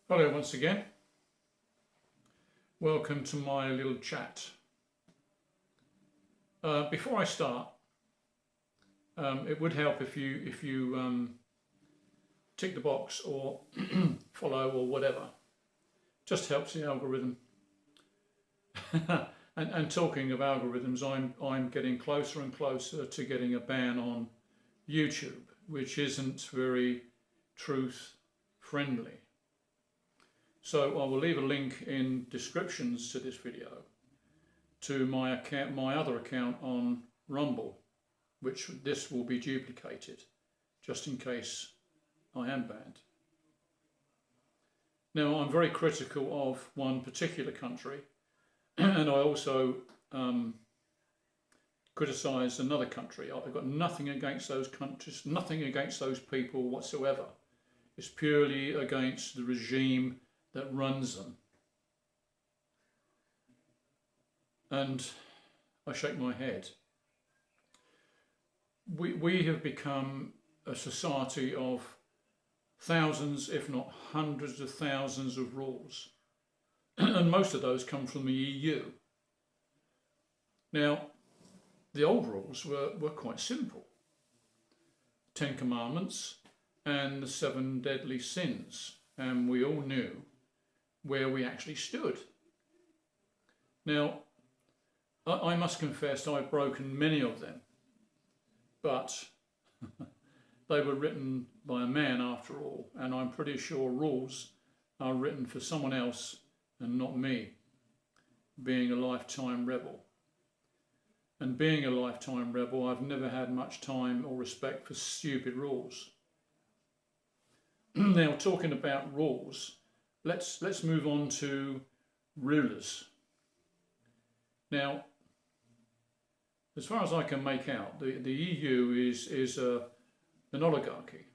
Hello once again. Welcome to my little chat. Before I start, it would help if you tick the box or follow or whatever. Just helps the algorithm. and talking of algorithms, I'm getting closer and closer to getting a ban on YouTube, which isn't very truth friendly. So I will leave a link in descriptions to this video to my other account on Rumble, which this will be duplicated just in case I am banned. Now, I'm very critical of one particular country, and I also criticise another country. I've got nothing against those countries, nothing against those people whatsoever. It's purely against the regime that runs them. And I shake my head. We have become a society of thousands, if not hundreds of thousands of rules. And most of those come from the EU. Now, the old rules were quite simple. 10 Commandments and the 7 deadly sins. And we all knew where we actually stood. Now, I must confess I've broken many of them, but they were written by a man after all, and I'm pretty sure rules are written for someone else and not me, being a lifetime rebel. And being a lifetime rebel, I've never had much time or respect for stupid rules. Now, talking about rules, let's move on to rulers. Now, as far as I can make out, the EU is an oligarchy.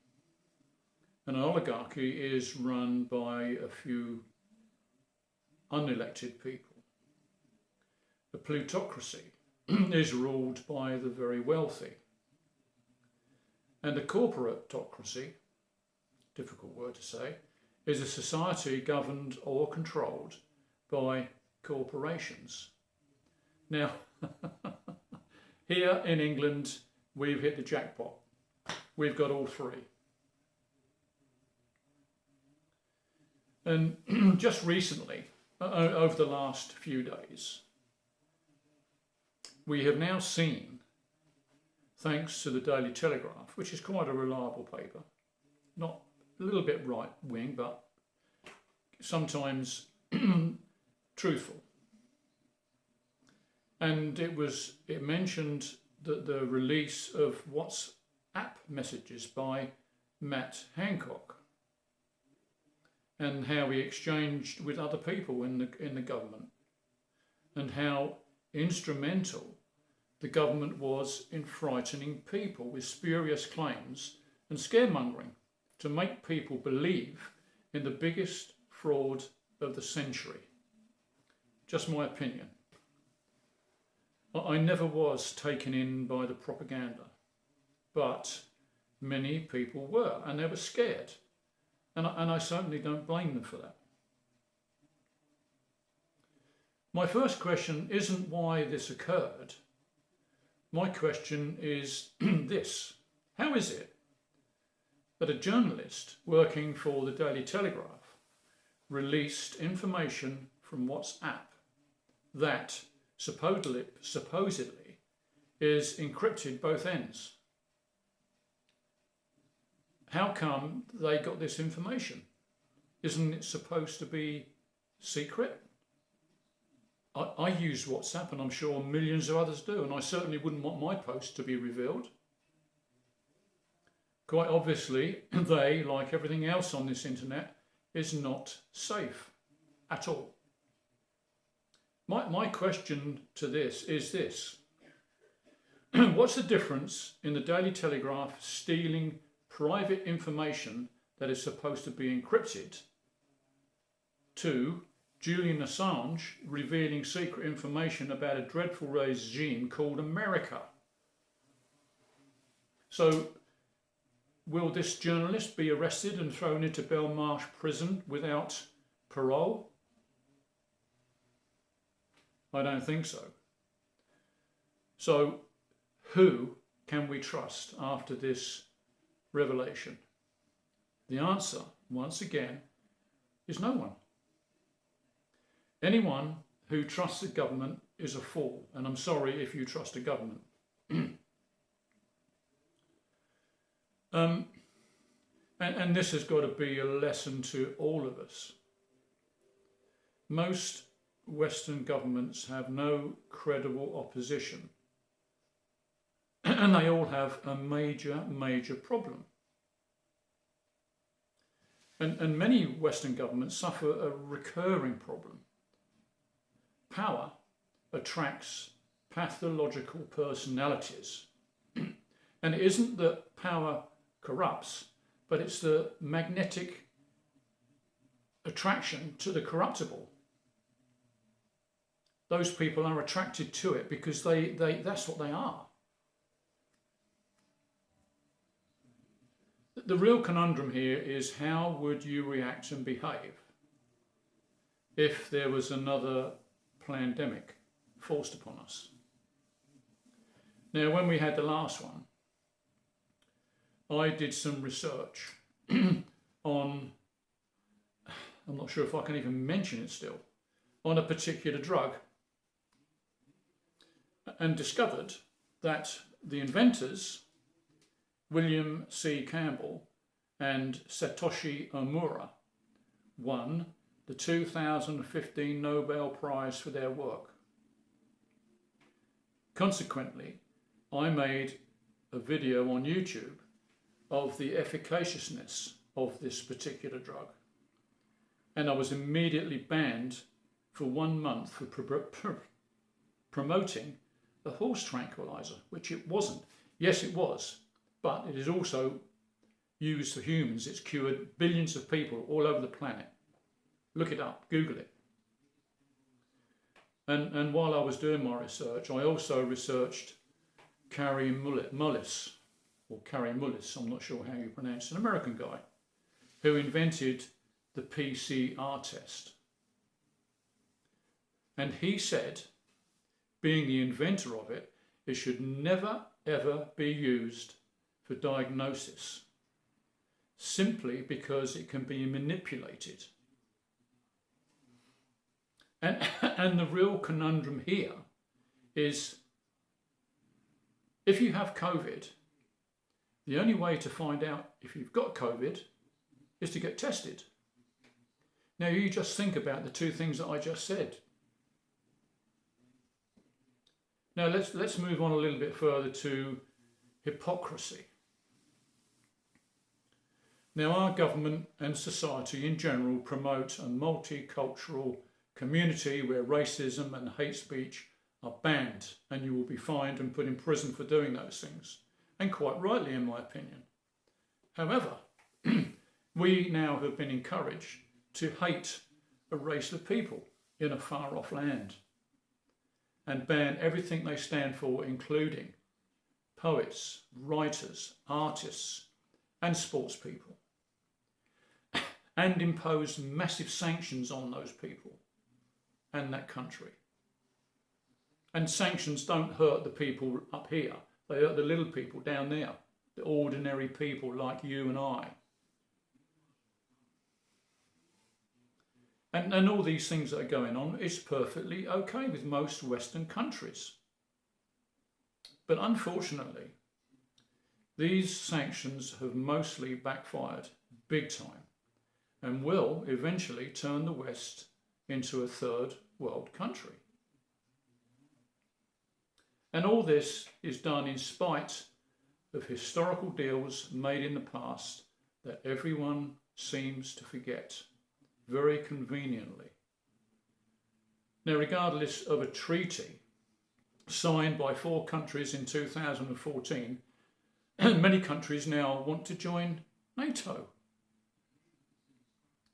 And an oligarchy is run by a few unelected people. A plutocracy is ruled by the very wealthy. And a corporatocracy, difficult word to say, is a society governed or controlled by corporations. Now, here in England, we've hit the jackpot. We've got all three. And just recently, over the last few days, we have now seen, thanks to the Daily Telegraph, which is quite a reliable paper, not a little bit right-wing, but sometimes truthful. And it mentioned the release of WhatsApp messages by Matt Hancock and how he exchanged with other people in the government and how instrumental the government was in frightening people with spurious claims and scaremongering to make people believe in the biggest fraud of the century. Just my opinion. I never was taken in by the propaganda, but many people were, and they were scared. And I certainly don't blame them for that. My first question isn't why this occurred. My question is this: how is it that a journalist working for the Daily Telegraph released information from WhatsApp that supposedly is encrypted both ends? How come they got this information? Isn't it supposed to be secret? I use WhatsApp, and I'm sure millions of others do, and I certainly wouldn't want my post to be revealed. Quite obviously, they, like everything else on this internet, is not safe at all. My question to this is this: what's the difference in the Daily Telegraph stealing private information that is supposed to be encrypted to Julian Assange revealing secret information about a dreadful regime called America? So will this journalist be arrested and thrown into Belmarsh prison without parole? I don't think so. So who can we trust after this revelation? The answer, once again, is no one. Anyone who trusts a government is a fool, and I'm sorry if you trust a government. And this has got to be a lesson to all of us. Most Western governments have no credible opposition, and they all have a major problem. And many Western governments suffer a recurring problem. Power attracts pathological personalities. And it isn't that power corrupts, but it's the magnetic attraction to the corruptible. Those people are attracted to it because that's what they are. The real conundrum here is, how would you react and behave if there was another pandemic forced upon us? Now, when we had the last one, I did some research on, I'm not sure if I can even mention it still, on a particular drug, and discovered that the inventors, William C. Campbell and Satoshi Omura, won the 2015 Nobel Prize for their work. Consequently, I made a video on YouTube of the efficaciousness of this particular drug, and I was immediately banned for 1 month for promoting a horse tranquilizer, which it wasn't. Yes, it was, but it is also used for humans. It's cured billions of people all over the planet. Look it up, Google it. And while I was doing my research, I also researched Kary Mullis, I'm not sure how you pronounce it, an American guy who invented the PCR test. And he said, being the inventor of it, it should never ever be used for diagnosis, simply because it can be manipulated. And the real conundrum here is, if you have COVID, the only way to find out if you've got COVID is to get tested. Now, you just think about the two things that I just said. Now, let's move on a little bit further to hypocrisy. Now, our government and society in general promote a multicultural community where racism and hate speech are banned, and you will be fined and put in prison for doing those things, and quite rightly, in my opinion. However, we now have been encouraged to hate a race of people in a far-off land and ban everything they stand for, including poets, writers, artists, and sports people, and impose massive sanctions on those people and that country. And sanctions don't hurt the people up here, they hurt the little people down there, the ordinary people like you and I. And all these things that are going on is perfectly okay with most Western countries. But unfortunately, these sanctions have mostly backfired big time and will eventually turn the West into a third world country. And all this is done in spite of historical deals made in the past that everyone seems to forget very conveniently. Now, regardless of a treaty signed by 4 countries in 2014, many countries now want to join NATO.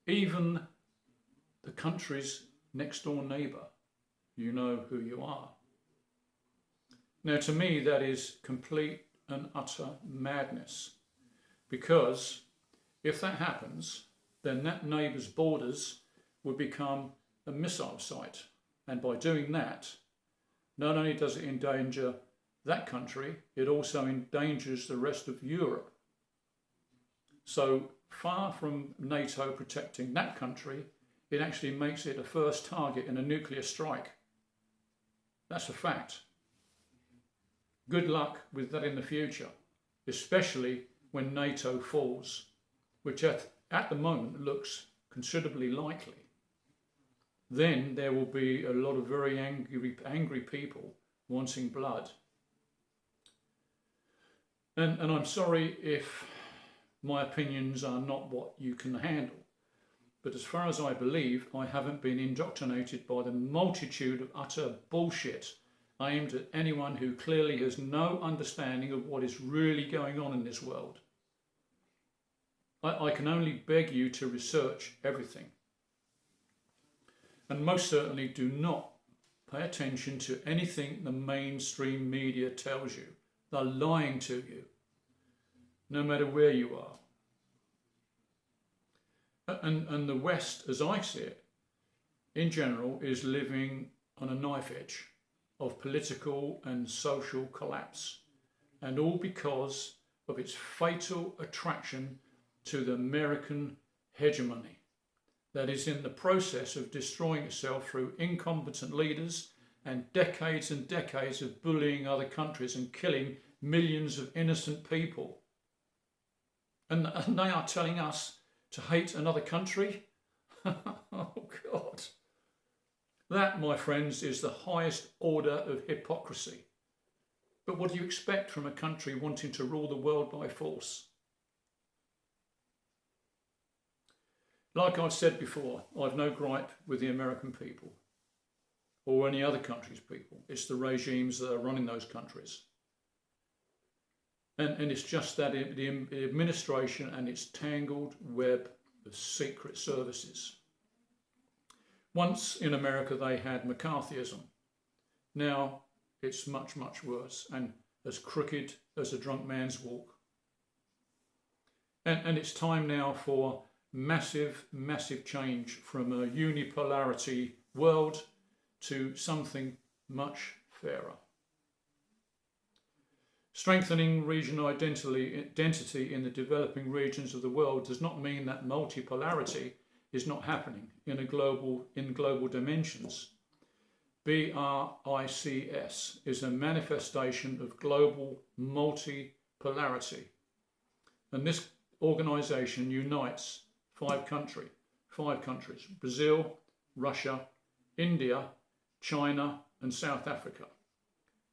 Even the country's next door neighbour, you know who you are. Now, to me, that is complete and utter madness. because if that happens, then that neighbour's borders would become a missile site. And by doing that, not only does it endanger that country, it also endangers the rest of Europe. So far from NATO protecting that country, it actually makes it a first target in a nuclear strike. That's a fact. Good luck with that in the future, especially when NATO falls, which at the moment looks considerably likely. Then there will be a lot of very angry people wanting blood. And I'm sorry if my opinions are not what you can handle. But as far as I believe, I haven't been indoctrinated by the multitude of utter bullshit aimed at anyone who clearly has no understanding of what is really going on in this world. I can only beg you to research everything. And most certainly do not pay attention to anything the mainstream media tells you. They're lying to you, no matter where you are. And the West, as I see it, in general, is living on a knife edge of political and social collapse, and all because of its fatal attraction to the American hegemony that is in the process of destroying itself through incompetent leaders and decades of bullying other countries and killing millions of innocent people. And they are telling us to hate another country? Oh God. That, my friends, is the highest order of hypocrisy. But what do you expect from a country wanting to rule the world by force? Like I've said before, I've no gripe with the American people or any other country's people. It's the regimes that are running those countries. And it's just that the administration and its tangled web of secret services. Once in America they had McCarthyism. Now it's much, much worse and as crooked as a drunk man's walk. And it's time now for massive, massive change from a unipolarity world to something much fairer. Strengthening regional identity in the developing regions of the world does not mean that multipolarity is not happening in global dimensions. BRICS is a manifestation of global multipolarity, and this organisation unites five countries: Brazil, Russia, India, China and South Africa,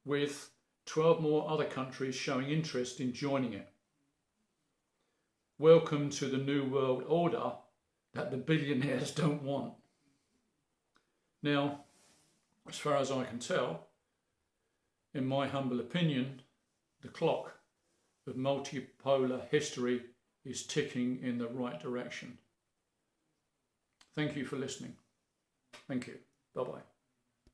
with 12 more other countries showing interest in joining it. Welcome to the New World Order that the billionaires don't want. Now, as far as I can tell, in my humble opinion, the clock of multipolar history is ticking in the right direction. Thank you for listening. Thank you. Bye-bye.